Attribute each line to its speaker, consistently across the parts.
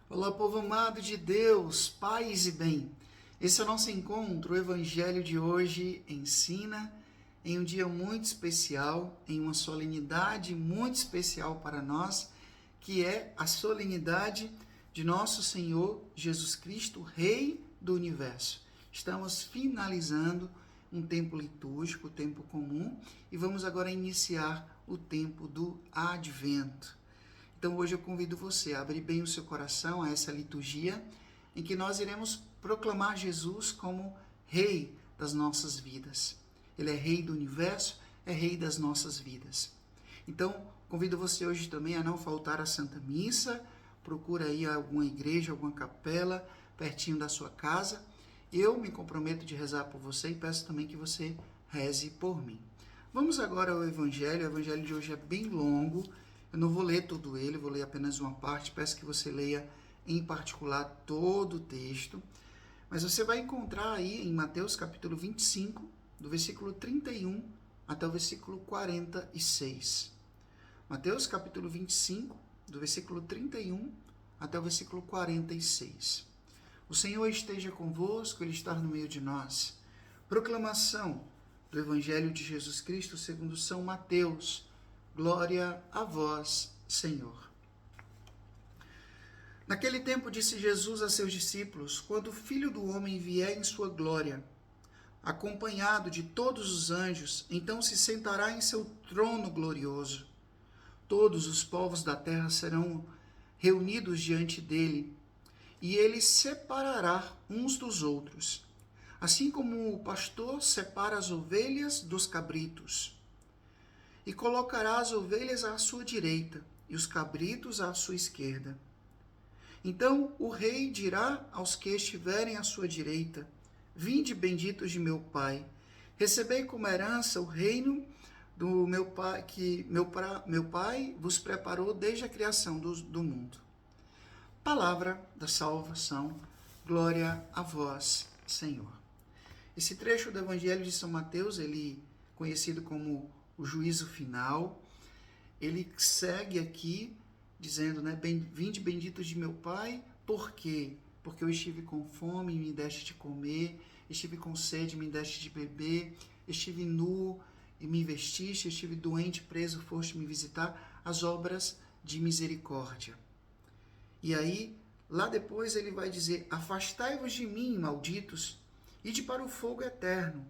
Speaker 1: Olá, povo amado de Deus, paz e bem. Esse é o nosso encontro. O Evangelho de hoje ensina em um dia muito especial, em uma solenidade muito especial para nós, que é a solenidade de nosso Senhor Jesus Cristo, Rei do Universo. Estamos finalizando um tempo litúrgico, o tempo comum, e vamos agora iniciar o tempo do Advento. Então hoje eu convido você a abrir bem o seu coração a essa liturgia em que nós iremos proclamar Jesus como Rei das nossas vidas. Ele é Rei do Universo, é Rei das nossas vidas. Então convido você hoje também a não faltar à Santa Missa. Procura aí alguma igreja, alguma capela pertinho da sua casa. Eu me comprometo de rezar por você e peço também que você reze por mim. Vamos agora ao Evangelho. O Evangelho de hoje é bem longo. Eu não vou ler todo ele, vou ler apenas uma parte. Peço que você leia em particular todo o texto. Mas você vai encontrar aí em Mateus capítulo 25, do versículo 31 até o versículo 46. Mateus capítulo 25, do versículo 31 até o versículo 46. O Senhor esteja convosco, Ele está no meio de nós. Proclamação do Evangelho de Jesus Cristo segundo São Mateus. Glória a vós, Senhor. Naquele tempo disse Jesus a seus discípulos: quando o Filho do Homem vier em sua glória, acompanhado de todos os anjos, então se sentará em seu trono glorioso. Todos os povos da terra serão reunidos diante dele, e ele separará uns dos outros, assim como o pastor separa as ovelhas dos cabritos. E colocará as ovelhas à sua direita e os cabritos à sua esquerda. Então o rei dirá aos que estiverem à sua direita: vinde, benditos de meu Pai, recebei como herança o reino do meu Pai, que meu Pai vos preparou desde a criação do mundo. Palavra da salvação, glória a vós, Senhor. Esse trecho do Evangelho de São Mateus, ele conhecido como o juízo final, ele segue aqui dizendo, né, vinde benditos de meu Pai, por quê? Porque eu estive com fome e me deste de comer, estive com sede e me deste de beber, estive nu e me vestiste, estive doente, preso, foste me visitar, as obras de misericórdia. E aí, lá depois ele vai dizer: afastai-vos de mim, malditos, ide para o fogo eterno,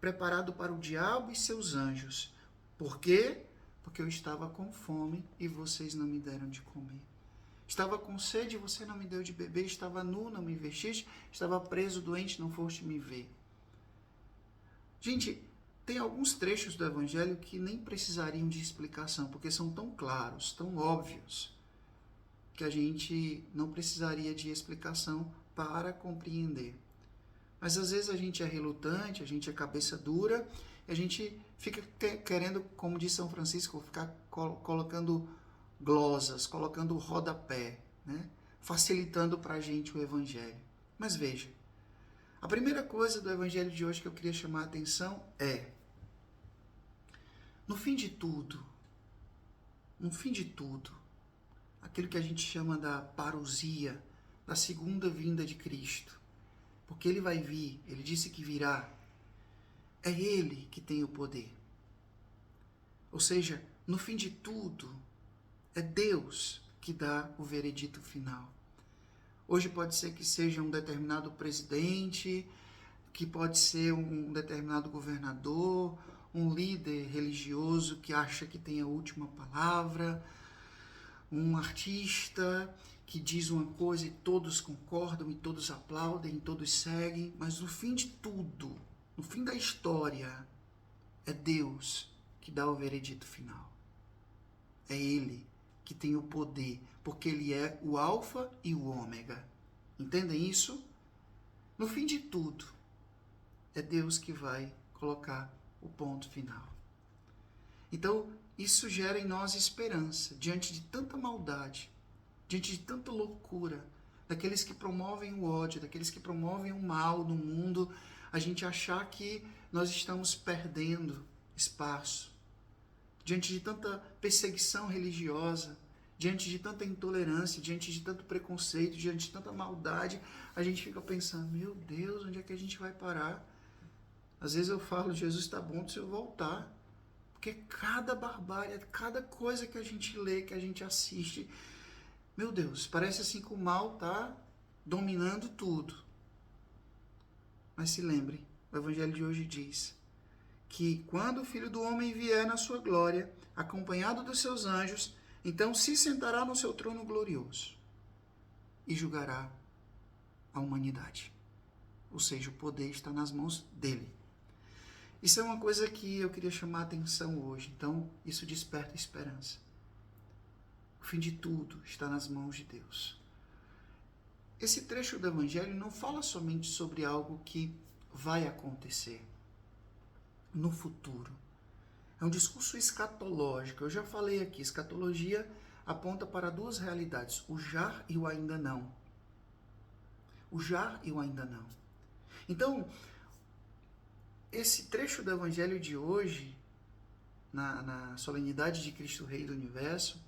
Speaker 1: preparado para o diabo e seus anjos. Por quê? Porque eu estava com fome e vocês não me deram de comer. Estava com sede e você não me deu de beber. Estava nu, não me vestiste. Estava preso, doente, não foste me ver. Gente, tem alguns trechos do Evangelho que nem precisariam de explicação, porque são tão claros, tão óbvios, que a gente não precisaria de explicação para compreender. Mas às vezes a gente é relutante, a gente é cabeça dura, a gente fica querendo, como diz São Francisco, ficar colocando glosas, colocando rodapé, né? Facilitando para a gente o Evangelho. Mas veja, a primeira coisa do Evangelho de hoje que eu queria chamar a atenção é: no fim de tudo, aquilo que a gente chama da parousia, da segunda vinda de Cristo, porque ele vai vir, ele disse que virá, é ele que tem o poder. Ou seja, no fim de tudo, é Deus que dá o veredito final. Hoje pode ser que seja um determinado presidente, que pode ser um determinado governador, um líder religioso que acha que tem a última palavra, um artista que diz uma coisa e todos concordam, e todos aplaudem, e todos seguem, mas no fim de tudo, no fim da história, é Deus que dá o veredito final. É Ele que tem o poder, porque Ele é o alfa e o ômega. Entendem isso? No fim de tudo, é Deus que vai colocar o ponto final. Então, isso gera em nós esperança, diante de tanta maldade, diante de tanta loucura, daqueles que promovem o ódio, daqueles que promovem o mal no mundo, a gente achar que nós estamos perdendo espaço. Diante de tanta perseguição religiosa, diante de tanta intolerância, diante de tanto preconceito, diante de tanta maldade, a gente fica pensando, meu Deus, onde é que a gente vai parar? Às vezes eu falo, Jesus, está bom se eu voltar. Porque cada barbárie, cada coisa que a gente lê, que a gente assiste, meu Deus, parece assim que o mal está dominando tudo. Mas se lembre, o Evangelho de hoje diz que quando o Filho do Homem vier na sua glória, acompanhado dos seus anjos, então se sentará no seu trono glorioso e julgará a humanidade. Ou seja, o poder está nas mãos dele. Isso é uma coisa que eu queria chamar a atenção hoje. Então, isso desperta esperança. O fim de tudo está nas mãos de Deus. Esse trecho do Evangelho não fala somente sobre algo que vai acontecer no futuro. É um discurso escatológico. Eu já falei aqui, escatologia aponta para duas realidades, o já e o ainda não. O já e o ainda não. Então, esse trecho do Evangelho de hoje, na solenidade de Cristo Rei do Universo,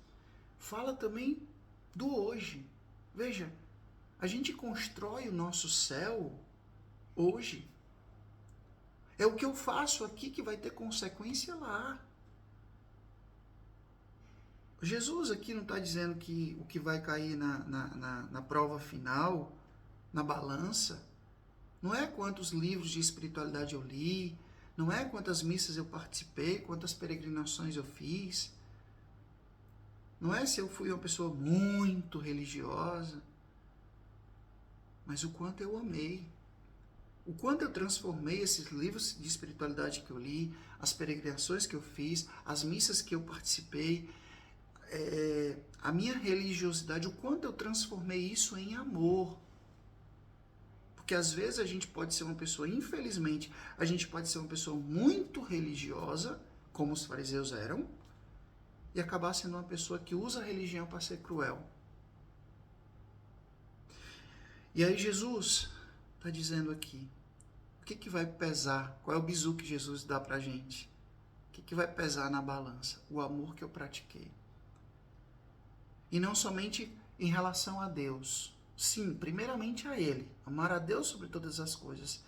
Speaker 1: fala também do hoje. Veja, a gente constrói o nosso céu hoje. É o que eu faço aqui que vai ter consequência lá. Jesus aqui não está dizendo que o que vai cair na prova final, na balança, não é quantos livros de espiritualidade eu li, não é quantas missas eu participei, quantas peregrinações eu fiz, não é se eu fui uma pessoa muito religiosa, mas o quanto eu amei, o quanto eu transformei esses livros de espiritualidade que eu li, as peregrinações que eu fiz, as missas que eu participei, a minha religiosidade, o quanto eu transformei isso em amor. Porque às vezes a gente pode ser uma pessoa, infelizmente, a gente pode ser uma pessoa muito religiosa, como os fariseus eram, e acabar sendo uma pessoa que usa a religião para ser cruel. E aí Jesus está dizendo aqui, o que vai pesar? Qual é o bizu que Jesus dá para a gente? O que vai pesar na balança? O amor que eu pratiquei. E não somente em relação a Deus. Sim, primeiramente a Ele. Amar a Deus sobre todas as coisas.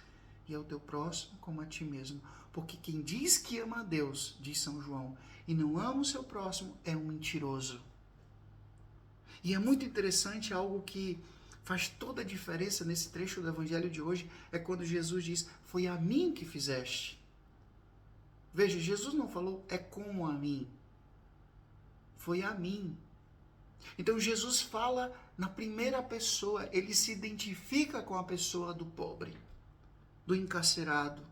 Speaker 1: E ao teu próximo como a ti mesmo. Porque quem diz que ama a Deus, diz São João, e não ama o seu próximo, é um mentiroso. E é muito interessante, algo que faz toda a diferença nesse trecho do Evangelho de hoje, é quando Jesus diz, foi a mim que fizeste. Veja, Jesus não falou, é como a mim. Foi a mim. Então Jesus fala na primeira pessoa, ele se identifica com a pessoa do pobre, do encarcerado,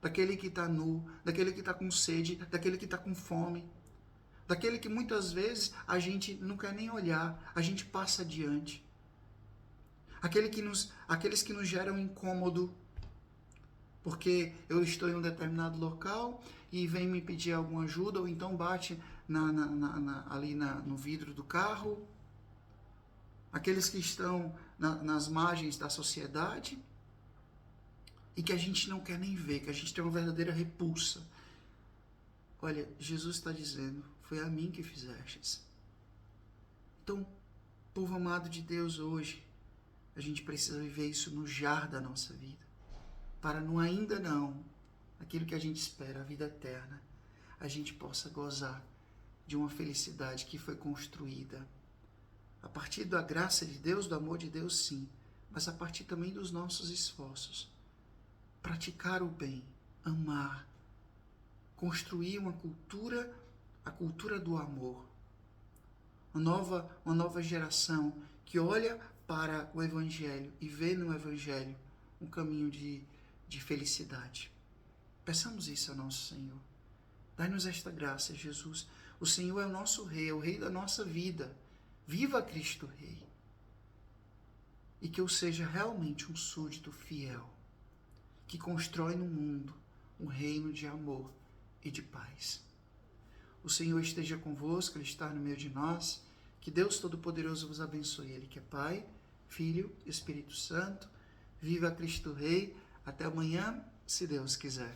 Speaker 1: daquele que está nu, daquele que está com sede, daquele que está com fome, daquele que muitas vezes a gente não quer nem olhar, a gente passa adiante. Aqueles que nos geram incômodo, porque eu estou em um determinado local e vem me pedir alguma ajuda, ou então bate ali no vidro do carro. Aqueles que estão nas margens da sociedade e que a gente não quer nem ver, que a gente tem uma verdadeira repulsa. Olha, Jesus está dizendo, foi a mim que fizestes. Então, povo amado de Deus, hoje, a gente precisa viver isso no jar da nossa vida. Para no ainda não, aquilo que a gente espera, a vida eterna, a gente possa gozar de uma felicidade que foi construída a partir da graça de Deus, do amor de Deus, sim, mas a partir também dos nossos esforços. Praticar o bem, amar, construir uma cultura, a cultura do amor. Uma nova geração que olha para o Evangelho e vê no Evangelho um caminho de felicidade. Peçamos isso ao nosso Senhor. Dai-nos esta graça, Jesus. O Senhor é o nosso Rei, é o Rei da nossa vida. Viva Cristo Rei. E que eu seja realmente um súdito fiel, que constrói no mundo um reino de amor e de paz. O Senhor esteja convosco, Ele está no meio de nós. Que Deus Todo-Poderoso vos abençoe. Ele que é Pai, Filho, Espírito Santo. Viva Cristo Rei. Até amanhã, se Deus quiser.